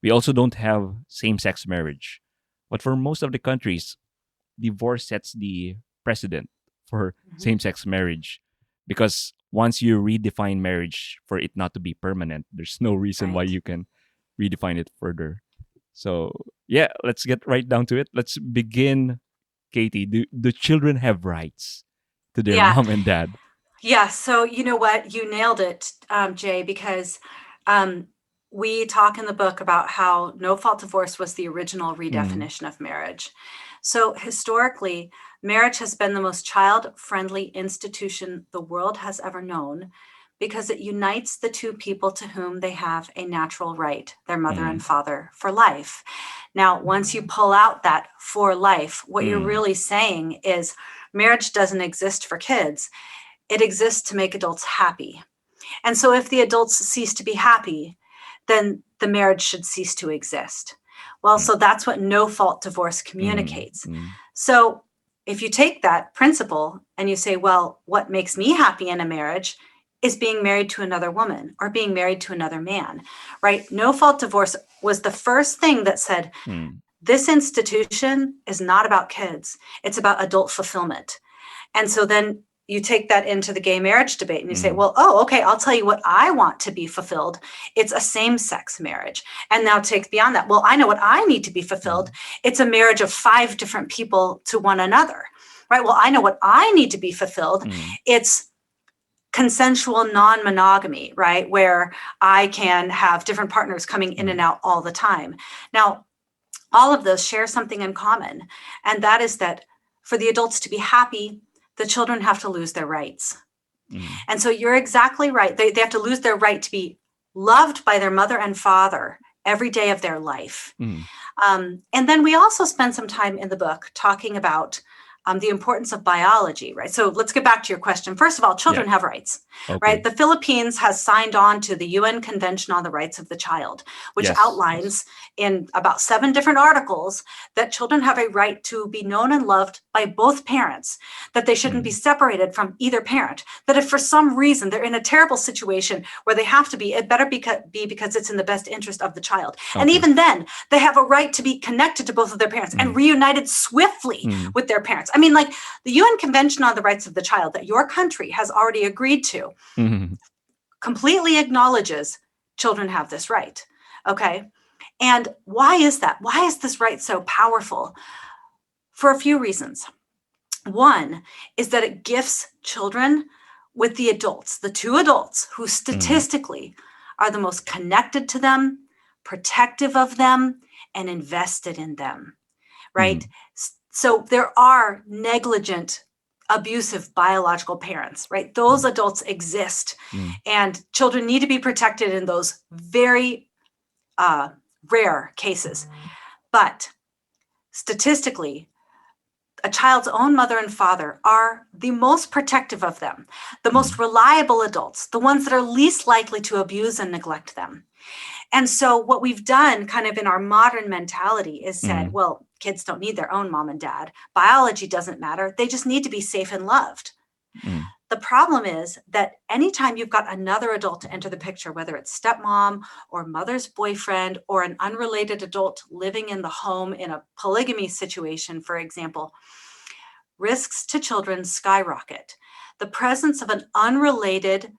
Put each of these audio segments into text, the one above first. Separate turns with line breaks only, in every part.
We also don't have same-sex marriage. But for most of the countries, divorce sets the precedent for
Mhm.
same-sex marriage, because once you redefine marriage for it not to be permanent, there's no reason why
Right.
you can redefine it further. So yeah, let's get right down to it. Let's begin. Katie, do children have rights to their
Yeah.
mom and dad?
Yeah. So you know what? You nailed it, Jay, because um, we talk in the book about how no fault divorce was the original
Mm,
redefinition of marriage. So historically, marriage has been the most child friendly institution the world has ever known because it unites the two people to whom they have a natural right, their mother
mm,
and father, for life. Now, once you pull out that for life, what you're
mm,
really saying is marriage doesn't exist for kids, it exists to make adults happy. And so if the adults cease to be happy, then the marriage should cease to exist. Well,
mm,
so that's what no fault divorce
mm,
communicates.
mm,
So if you take that principle and you say, well, what makes me happy in a marriage is being married to another woman or being married to another man, right? No fault divorce was the first thing that said,
mm,
this institution is not about kids, it's about adult fulfillment. And so then you take that into the gay marriage debate and you say,
mm,
well, oh, okay, I'll tell you what I want to be fulfilled. It's a same sex marriage. And now take beyond that. Well, I know what I need to be fulfilled.
mm,
It's a marriage of 5 different people to one another, right? Well, I know what I need to be fulfilled.
mm,
It's consensual non-monogamy, right? Where I can have different partners coming in and
mm,
out all the time. Now, all of those share something in common, and that is that for the adults to be happy, the children have to lose their rights.
mm,
And so you're exactly right. They have to lose their right to be loved by their mother and father every day of their life.
mm.
And then we also spend some time in the book talking about the importance of biology, right? So let's get back to your question. First of all,
Yeah.
children have rights, right?
Okay.
The Philippines has signed on to the UN Convention on the Rights of the Child, which
Yes. Yes.
outlines in about 7 different articles that children have a right to be known and loved by both parents, that they shouldn't be
Mm,
separated from either parent, that if for some reason they're in a terrible situation where they have to be, it better be because it's in the best interest of the child. And
okay.
even then, they have a right to be connected to both of their parents and
Mm,
reunited swiftly
mm,
with their parents. I mean, like the UN Convention on the Rights of the Child that your country has already agreed to
mm,
completely acknowledges children have this right. Okay. And why is that? Why is this right so powerful? For a few reasons. One is that it gifts children with the adults, the two adults who
mm,
statistically are the most connected to them, protective of them, and invested in them, right?
mm,
So there are negligent, abusive biological parents, right? Those
mm,
adults exist,
mm,
and children need to be protected in those very uh, rare cases. But statistically, a child's own mother and father are the most protective of them, the most
mm,
reliable adults, the ones that are least likely to abuse and neglect them. And so, what we've done kind of in our modern mentality is said,
mm,
well, kids don't need their own mom and dad. Biology doesn't matter. They just need to be safe and loved.
mm,
The problem is that anytime you've got another adult to enter the picture, whether it's stepmom or mother's boyfriend or an unrelated adult living in the home in a polygamy situation, for example, risks to children skyrocket. The presence of an unrelated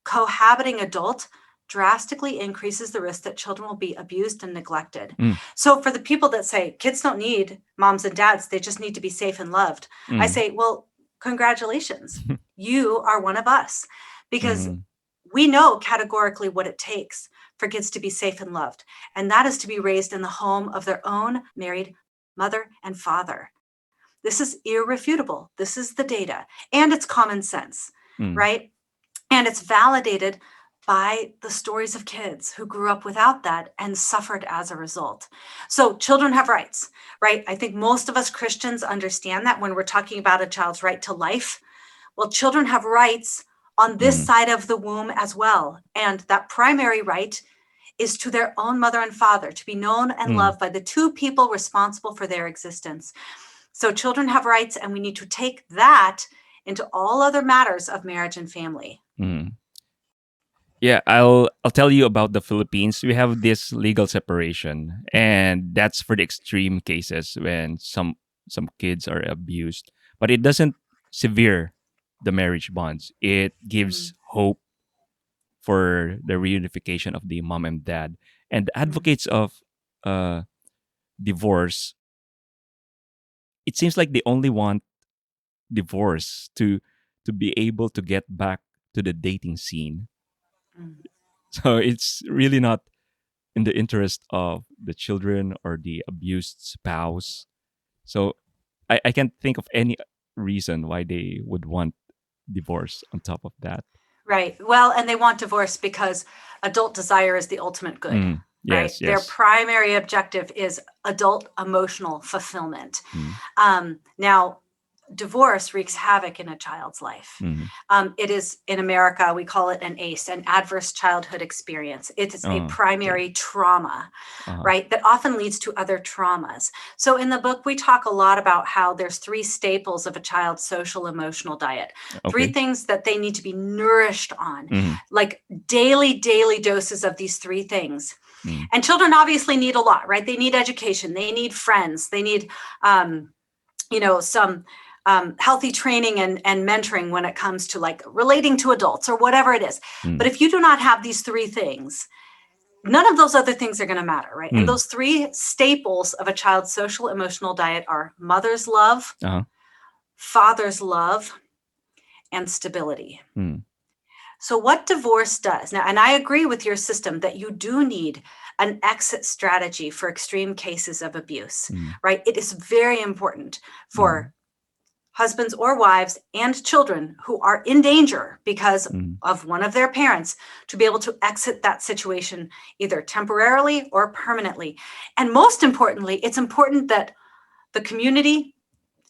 cohabiting adult drastically increases the risk that children will be abused and neglected.
mm,
So, for the people that say kids don't need moms and dads, they just need to be safe and loved, I
mm,
say, well, congratulations. You are one of us because
mm,
we know categorically what it takes for kids to be safe and loved. And that is to be raised in the home of their own married mother and father. This is irrefutable. This is the data, and it's common sense,
mm,
right? And it's validated by the stories of kids who grew up without that and suffered as a result. So children have rights, right? I think most of us Christians understand that when we're talking about a child's right to life. Well, children have rights on this
mm,
side of the womb as well. And that primary right is to their own mother and father, to be known and
mm,
loved by the two people responsible for their existence. So children have rights, and we need to take that into all other matters of marriage and family.
mm. Yeah, I'll tell you about the Philippines. We have this legal separation, and that's for the extreme cases when some kids are abused. But it doesn't sever the marriage bonds. It
Mm,
gives hope for the reunification of the mom and dad. And the
mm,
advocates of uh, divorce, it seems like they only want divorce to be able to get back to the dating scene.
mm.
So it's really not in the interest of the children or the abused spouse. So I can't think of any reason why they would want divorce on top of that.
Right. Well, and they want divorce because adult desire is the ultimate good, right?
Yes,
Their
yes.
primary objective is adult emotional fulfillment.
Mm,
Now, divorce wreaks havoc in a child's life.
mm.
It is in America, we call it an ACE, an adverse childhood experience. It is a
Oh, okay.
primary trauma,
Uh-huh.
right? That often leads to other traumas. So in the book, we talk a lot about how there's three staples of a child's social emotional diet, three
Okay.
things that they need to be nourished on,
Mm,
like daily doses of these three things.
mm,
And children obviously need a lot, right? They need education, they need friends, they need, some healthy training and mentoring when it comes to like relating to adults or whatever it is. But
mm,
if you do not have these three things, none of those other things are going to matter, right? And
mm.
those three staples of a child's social emotional diet are mother's love,
Uh-huh.
father's love, and stability.
Mm,
So, what divorce does now, and I agree with your system that you do need an exit strategy for extreme cases of abuse,
mm,
right? It is very important
mm,
for husbands or wives and children who are in danger because
mm,
of one of their parents to be able to exit that situation either temporarily or permanently. And most importantly, it's important that the community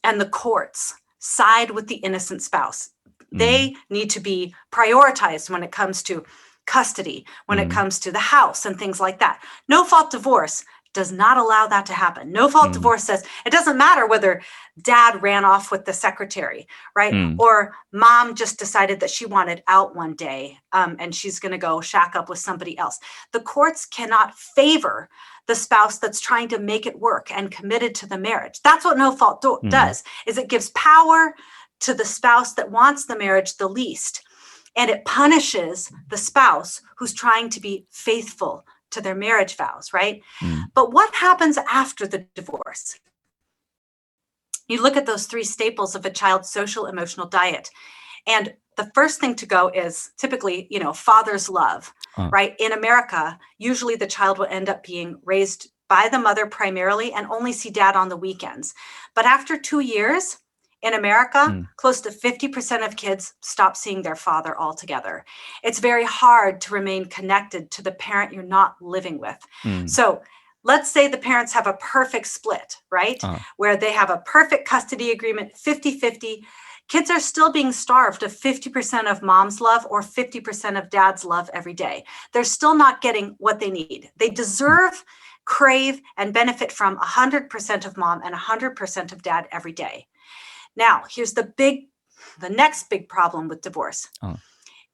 and the courts side with the innocent spouse.
mm,
They need to be prioritized when it comes to custody, when it
mm,
comes to the house and things like that. No fault divorce does not allow that to happen. No fault
mm,
divorce says it doesn't matter whether dad ran off with the secretary, right?
mm,
Or mom just decided that she wanted out one day and she's going to go shack up with somebody else. The courts cannot favor the spouse that's trying to make it work and committed to the marriage. That's what no fault
mm,
does, is it gives power to the spouse that wants the marriage the least, and it punishes the spouse who's trying to be faithful to their marriage vows, right?
mm,
But what happens after the divorce? You look at those three staples of a child's social emotional diet, and the first thing to go is typically, father's love,
uh,
right? In America, usually the child will end up being raised by the mother primarily and only see dad on the weekends. But after 2 years, in America,
mm,
close to 50% of kids stop seeing their father altogether. It's very hard to remain connected to the parent you're not living with.
mm,
So let's say the parents have a perfect split, right?
uh,
Where they have a perfect custody agreement, 50-50. Kids are still being starved of 50% of mom's love or 50% of dad's love every day. They're still not getting what they need. They
mm,
deserve, crave, and benefit from 100% of mom and 100% of dad every day. Now, here's the next big problem with divorce
uh,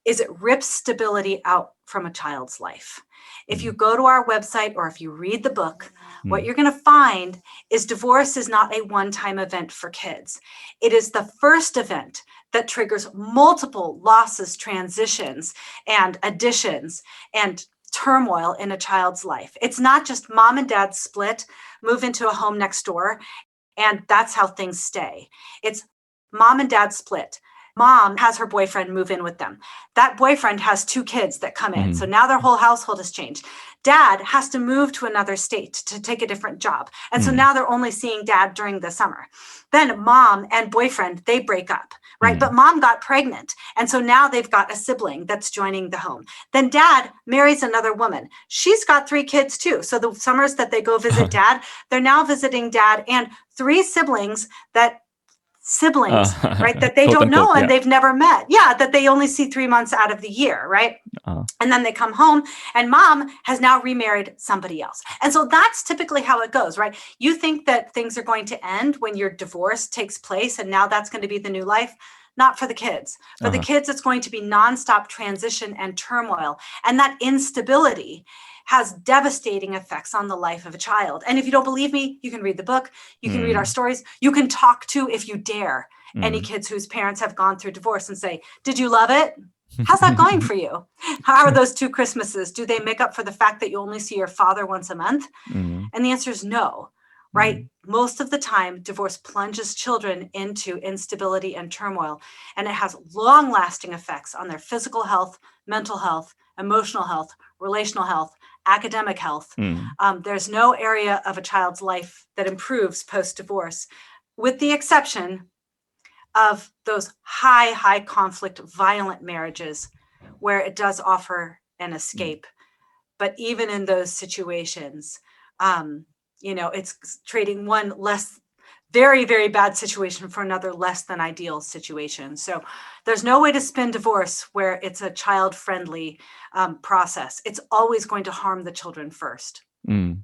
is it rips stability out from a child's life. If you
mm,
go to our website or if you read the book, what
mm,
you're going to find is divorce is not a one-time event for kids. It is the first event that triggers multiple losses, transitions, and additions and turmoil in a child's life. It's not just mom and dad split, move into a home next door, and that's how things stay. It's mom and dad split. Mom has her boyfriend move in with them. That boyfriend has two kids that come in. So
mm,
now their whole household has changed. Dad has to move to another state to take a different job. And so
mm,
now they're only seeing dad during the summer. Then mom and boyfriend, they break up, right? But
mm,
mom got pregnant. And so now they've got a sibling that's joining the home. Then dad marries another woman. She's got three kids too. So the summers that they go visit dad, they're now visiting dad and three siblings, right, that they
quote
don't
unquote,
know and
yeah.
they've never met. Yeah, that they only see 3 months out of the year, right?
Uh,
And then they come home and mom has now remarried somebody else. And so that's typically how it goes, right? You think that things are going to end when your divorce takes place and now that's going to be the new life. not for the kids. For the
Uh-huh.
kids, it's going to be nonstop transition and turmoil. And that instability has devastating effects on the life of a child. And if you don't believe me, you can read the book, you can read our
Mm.
stories, you can talk to, if you dare, any
Mm.
kids whose parents have gone through divorce and say, did you love it? How's that going for you? How are those 2 Christmases? Do they make up for the fact that you only see your father once a month?
Mm.
And the answer is no, right?
Mm.
Most of the time, divorce plunges children into instability and turmoil, and it has long lasting effects on their physical health, mental health, emotional health, relational health, academic health.
Mm.
There's no area of a child's life that improves post divorce, with the exception of those high conflict, violent marriages where it does offer an
Mm.
escape. But even in those situations, um, it's trading one less, very, very bad situation for another less than ideal situation. So there's no way to spin divorce where it's a child friendly process. It's always going to harm the children first.
Mm.